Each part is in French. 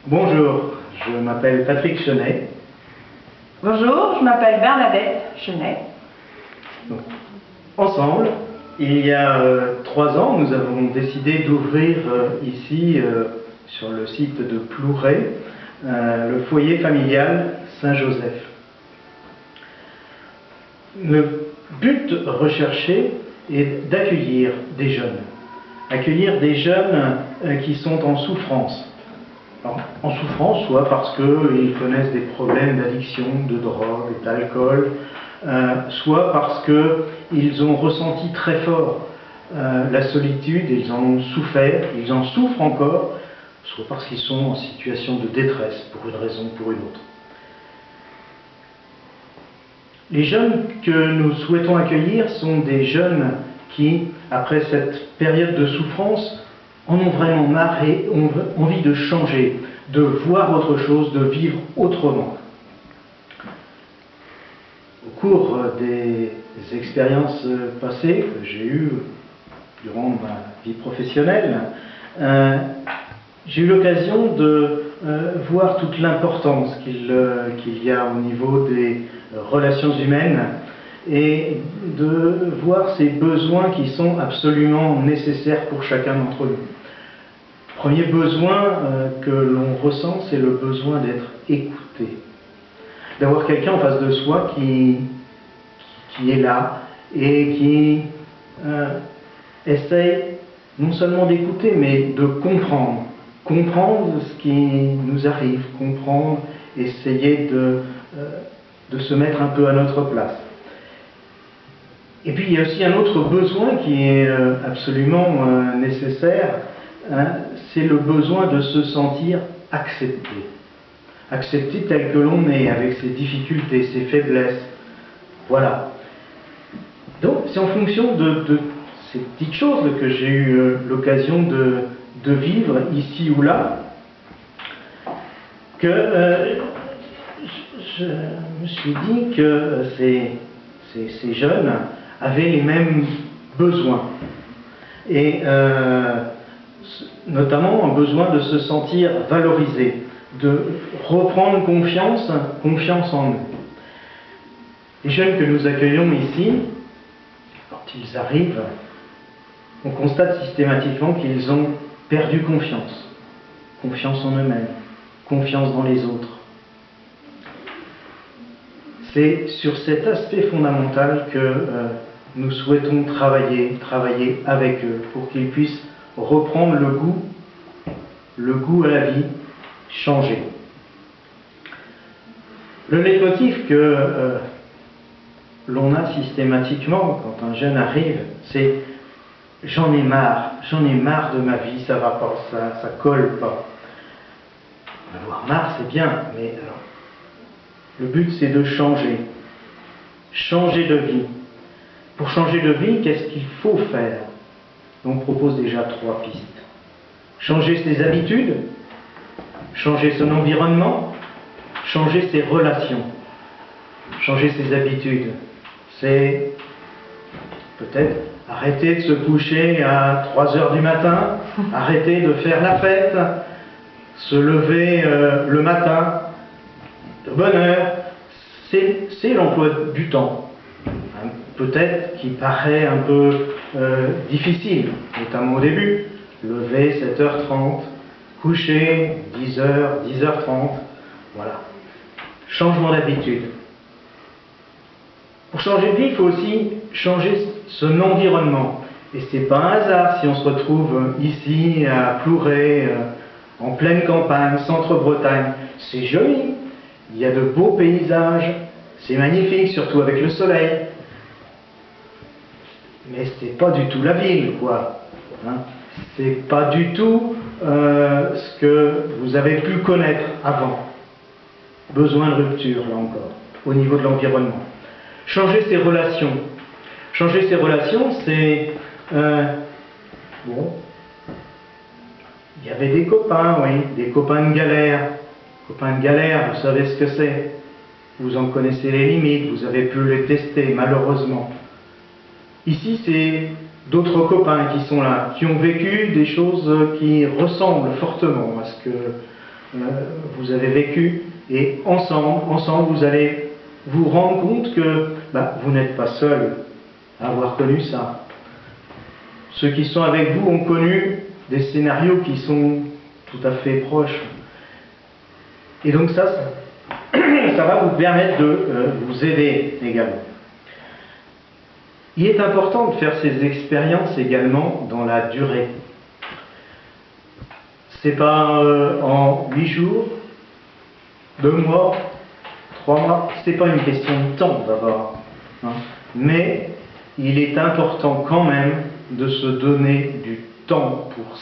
Bonjour, je m'appelle Patrick Chenet. Bonjour, je m'appelle Bernadette Chenet. Ensemble, il y a 3 ans, nous avons décidé d'ouvrir ici, sur le site de Plouray, le foyer familial Saint-Joseph. Le but recherché est d'accueillir des jeunes. Accueillir des jeunes qui sont en souffrance. Alors, en souffrance, soit parce qu'ils connaissent des problèmes d'addiction, de drogue, d'alcool, soit parce qu'ils ont ressenti très fort la solitude, ils en ont souffert, ils en souffrent encore, soit parce qu'ils sont en situation de détresse, pour une raison ou pour une autre. Les jeunes que nous souhaitons accueillir sont des jeunes qui, après cette période de souffrance, en ont vraiment marre et ont envie de changer, de voir autre chose, de vivre autrement. Au cours des expériences passées que j'ai eues durant ma vie professionnelle, j'ai eu l'occasion de voir toute l'importance qu'il y a au niveau des relations humaines et de voir ces besoins qui sont absolument nécessaires pour chacun d'entre nous. Le premier besoin que l'on ressent, c'est le besoin d'être écouté. D'avoir quelqu'un en face de soi qui est là et qui essaye non seulement d'écouter, mais de comprendre. Comprendre ce qui nous arrive, comprendre, essayer de se mettre un peu à notre place. Et puis il y a aussi un autre besoin qui est absolument nécessaire, c'est le besoin de se sentir accepté. Accepté tel que l'on est, avec ses difficultés, ses faiblesses. Voilà. Donc c'est en fonction de ces petites choses que j'ai eu l'occasion de vivre ici ou là, que je me suis dit que ces jeunes avaient les mêmes besoins. Et notamment un besoin de se sentir valorisés, de reprendre confiance en eux. Les jeunes que nous accueillons ici, quand ils arrivent, on constate systématiquement qu'ils ont perdu confiance. Confiance en eux-mêmes, confiance dans les autres. C'est sur cet aspect fondamental que nous souhaitons travailler avec eux pour qu'ils puissent reprendre le goût à la vie, changer. Le leitmotiv que l'on a systématiquement quand un jeune arrive, c'est « j'en ai marre de ma vie, ça va pas, ça colle pas ». Avoir marre, c'est bien, mais alors, le but c'est de changer de vie. Pour changer de vie, qu'est-ce qu'il faut faire? On propose déjà 3 pistes. Changer ses habitudes, changer son environnement, changer ses relations. Changer ses habitudes, c'est peut-être arrêter de se coucher à 3 heures du matin, arrêter de faire la fête, se lever le matin de bonne heure. C'est l'emploi du temps. Peut-être qui paraît un peu difficile, notamment au début. Lever 7h30, coucher 10h, 10h30, voilà. Changement d'habitude. Pour changer de vie, il faut aussi changer son environnement. Et c'est pas un hasard si on se retrouve ici à Plouray, en pleine campagne, centre-Bretagne. C'est joli, il y a de beaux paysages, c'est magnifique, surtout avec le soleil. Mais c'est pas du tout la ville, quoi. Hein? C'est pas du tout ce que vous avez pu connaître avant. Besoin de rupture, là encore, au niveau de l'environnement. Changer ses relations. Changer ses relations, c'est... bon, il y avait des copains, oui, des copains de galère. Copains de galère, vous savez ce que c'est. Vous en connaissez les limites, vous avez pu les tester, malheureusement. Ici, c'est d'autres copains qui sont là, qui ont vécu des choses qui ressemblent fortement à ce que vous avez vécu, et ensemble, vous allez vous rendre compte que vous n'êtes pas seul à avoir connu ça. Ceux qui sont avec vous ont connu des scénarios qui sont tout à fait proches. Et donc ça va vous permettre de vous aider également. Il est important de faire ces expériences également dans la durée. C'est pas en 8 jours, 2 mois, 3 mois, c'est pas une question de temps d'abord. Mais il est important quand même de se donner du temps pour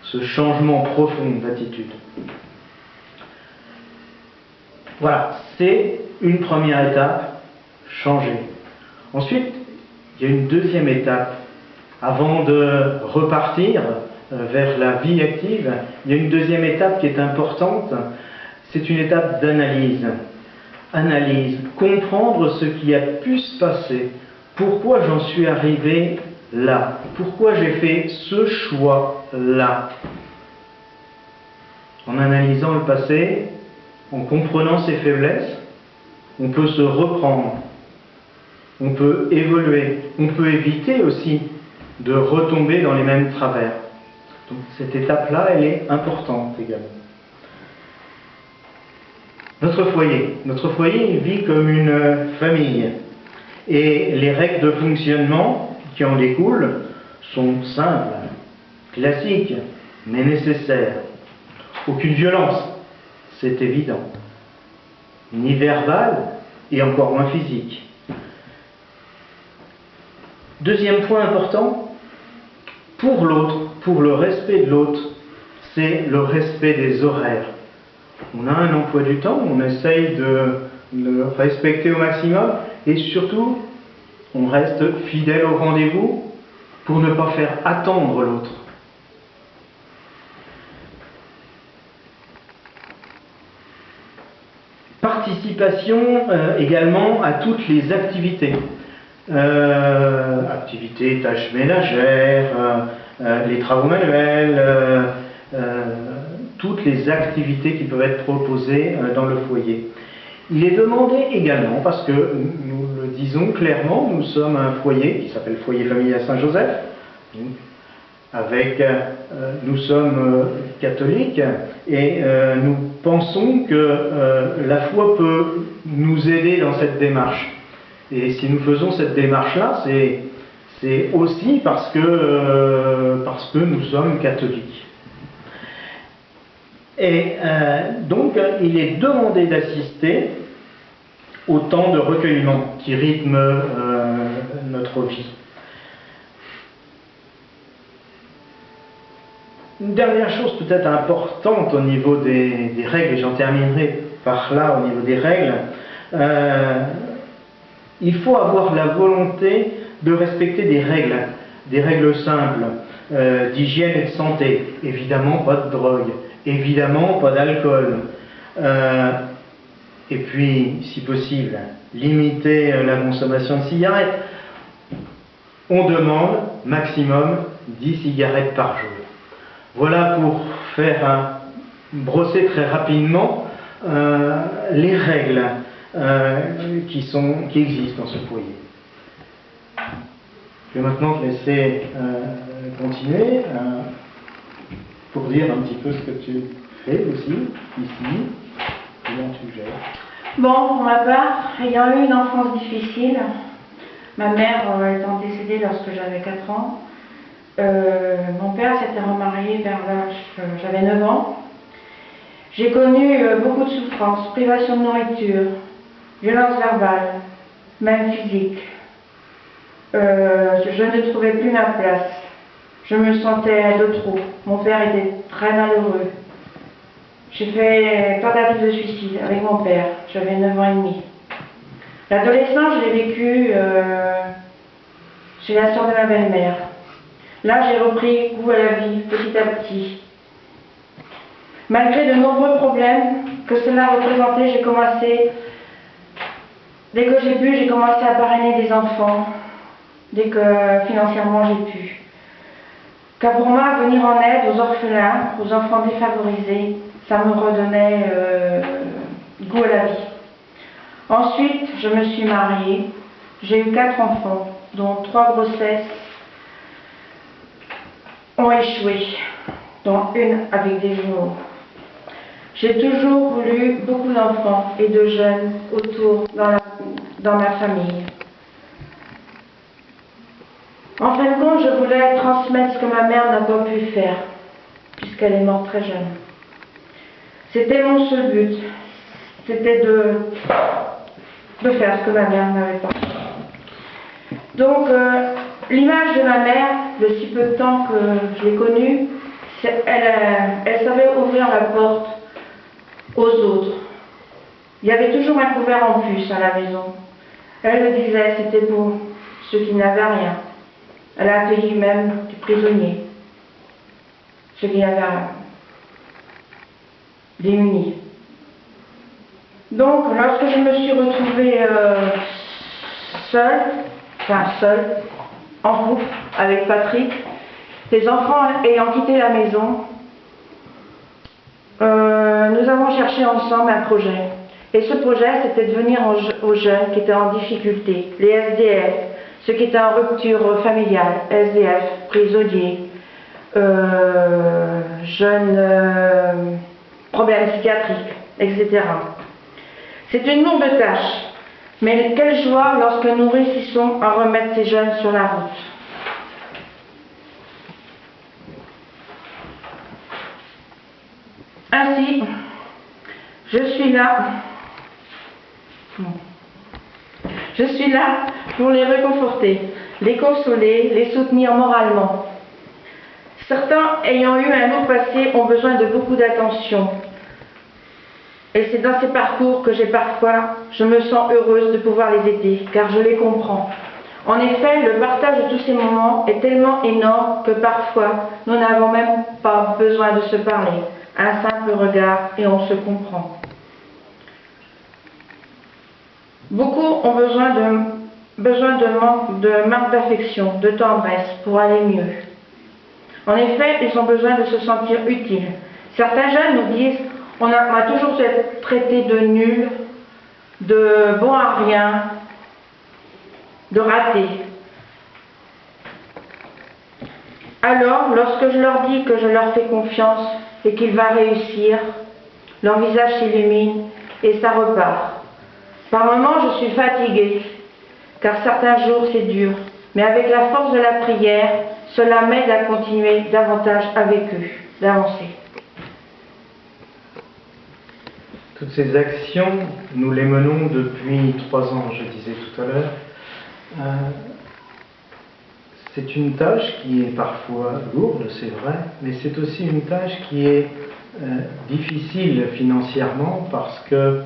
ce changement profond d'attitude. Voilà, c'est une première étape, changer. Ensuite, il y a une deuxième étape. Avant de repartir vers la vie active, il y a une deuxième étape qui est importante, c'est une étape d'analyse. Analyse, comprendre ce qui a pu se passer, pourquoi j'en suis arrivé là, pourquoi j'ai fait ce choix-là. En analysant le passé, en comprenant ses faiblesses, on peut se reprendre, on peut évoluer, on peut éviter aussi de retomber dans les mêmes travers. Donc cette étape-là, elle est importante également. Notre foyer, il vit comme une famille. Et les règles de fonctionnement qui en découlent sont simples, classiques, mais nécessaires. Aucune violence, c'est évident. Ni verbale, et encore moins physique. Deuxième point important, pour l'autre, pour le respect de l'autre, c'est le respect des horaires. On a un emploi du temps, on essaye de le respecter au maximum et surtout, on reste fidèle au rendez-vous pour ne pas faire attendre l'autre. Participation également à toutes les activités. Activités, tâches ménagères, les travaux manuels, toutes les activités qui peuvent être proposées dans le foyer. Il est demandé également, parce que nous le disons clairement, nous sommes un foyer qui s'appelle Foyer Familial Saint-Joseph, nous sommes catholiques et nous pensons que la foi peut nous aider dans cette démarche. Et si nous faisons cette démarche-là, c'est aussi parce que nous sommes catholiques. Et donc, il est demandé d'assister au temps de recueillement qui rythme notre vie. Une dernière chose peut-être importante au niveau des règles, et j'en terminerai par là au niveau des règles, il faut avoir la volonté de respecter des règles simples, d'hygiène et de santé. Évidemment, pas de drogue. Évidemment, pas d'alcool. Et puis, si possible, limiter la consommation de cigarettes. On demande maximum 10 cigarettes par jour. Voilà pour brosser très rapidement les règles qui existent dans ce foyer. Je vais maintenant te laisser continuer pour dire un petit peu ce que tu fais aussi, ici, comment tu gères. Bon, pour ma part, ayant eu une enfance difficile, ma mère étant décédée lorsque j'avais 4 ans, mon père s'était remarié vers l'âge, j'avais 9 ans. J'ai connu beaucoup de souffrances, privation de nourriture, violence verbale, même physique. Je ne trouvais plus ma place. Je me sentais de trop. Mon père était très malheureux. J'ai fait tentative de suicide avec mon père. J'avais 9 ans et demi. L'adolescence, je l'ai vécue chez la sœur de ma belle-mère. Là, j'ai repris goût à la vie, petit à petit. Malgré de nombreux problèmes que cela représentait, dès que j'ai pu, j'ai commencé à parrainer des enfants, dès que financièrement j'ai pu. Car pour moi, venir en aide aux orphelins, aux enfants défavorisés, ça me redonnait goût à la vie. Ensuite, je me suis mariée. J'ai eu 4 enfants, dont 3 grossesses ont échoué, dont une avec des jumeaux. J'ai toujours voulu beaucoup d'enfants et de jeunes autour dans ma famille. En fin de compte, je voulais transmettre ce que ma mère n'a pas pu faire, puisqu'elle est morte très jeune. C'était mon seul but, c'était de faire ce que ma mère n'avait pas fait. Donc, l'image de ma mère, le si peu de temps que je l'ai connue, elle savait ouvrir la porte aux autres. Il y avait toujours un couvert en plus à la maison. Elle le disait, c'était pour ceux qui n'avaient rien. Elle a accueilli même des prisonniers, ceux qui avaient rien, démunis. Donc, lorsque je me suis retrouvée seule, en couple avec Patrick, les enfants ayant quitté la maison, nous avons cherché ensemble un projet. Et ce projet, c'était de venir aux jeunes qui étaient en difficulté, les SDF, ceux qui étaient en rupture familiale, SDF, prisonniers, jeunes problèmes psychiatriques, etc. C'est une lourde tâche, mais quelle joie lorsque nous réussissons à remettre ces jeunes sur la route. Ainsi, je suis là pour les réconforter, les consoler, les soutenir moralement. Certains ayant eu un lourd passé ont besoin de beaucoup d'attention. Et c'est dans ces parcours que je me sens heureuse de pouvoir les aider, car je les comprends. En effet, le partage de tous ces moments est tellement énorme que parfois, nous n'avons même pas besoin de se parler. Un simple regard et on se comprend. Beaucoup ont besoin de marques d'affection, de tendresse pour aller mieux. En effet, ils ont besoin de se sentir utiles. Certains jeunes nous disent on a toujours été traité de nuls, de bons à rien, de ratés. Alors, lorsque je leur dis que je leur fais confiance et qu'il va réussir, leur visage s'illumine et ça repart. Par moments, je suis fatiguée, car certains jours c'est dur, mais avec la force de la prière, cela m'aide à continuer davantage avec eux, d'avancer. Toutes ces actions, nous les menons depuis 3 ans, je disais tout à l'heure. C'est une tâche qui est parfois lourde, c'est vrai, mais c'est aussi une tâche qui est difficile financièrement parce que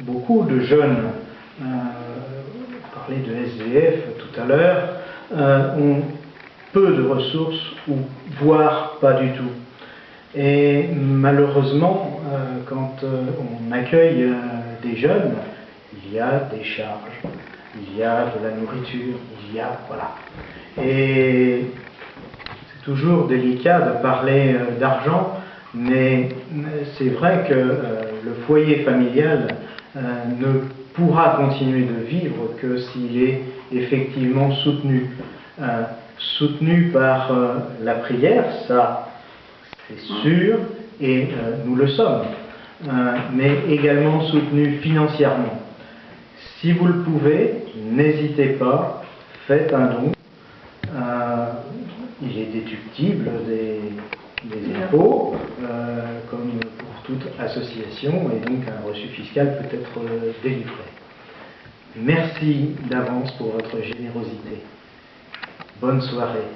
beaucoup de jeunes, on parlait de SDF tout à l'heure, ont peu de ressources ou voire pas du tout. Et malheureusement, quand on accueille des jeunes, il y a des charges, il y a de la nourriture, il y a... voilà. Et c'est toujours délicat de parler d'argent, mais c'est vrai que le foyer familial ne pourra continuer de vivre que s'il est effectivement soutenu. Soutenu par la prière, ça c'est sûr, et nous le sommes, mais également soutenu financièrement. Si vous le pouvez, n'hésitez pas, faites un don. Il est déductible des impôts, comme pour toute association, et donc un reçu fiscal peut être délivré. Merci d'avance pour votre générosité. Bonne soirée.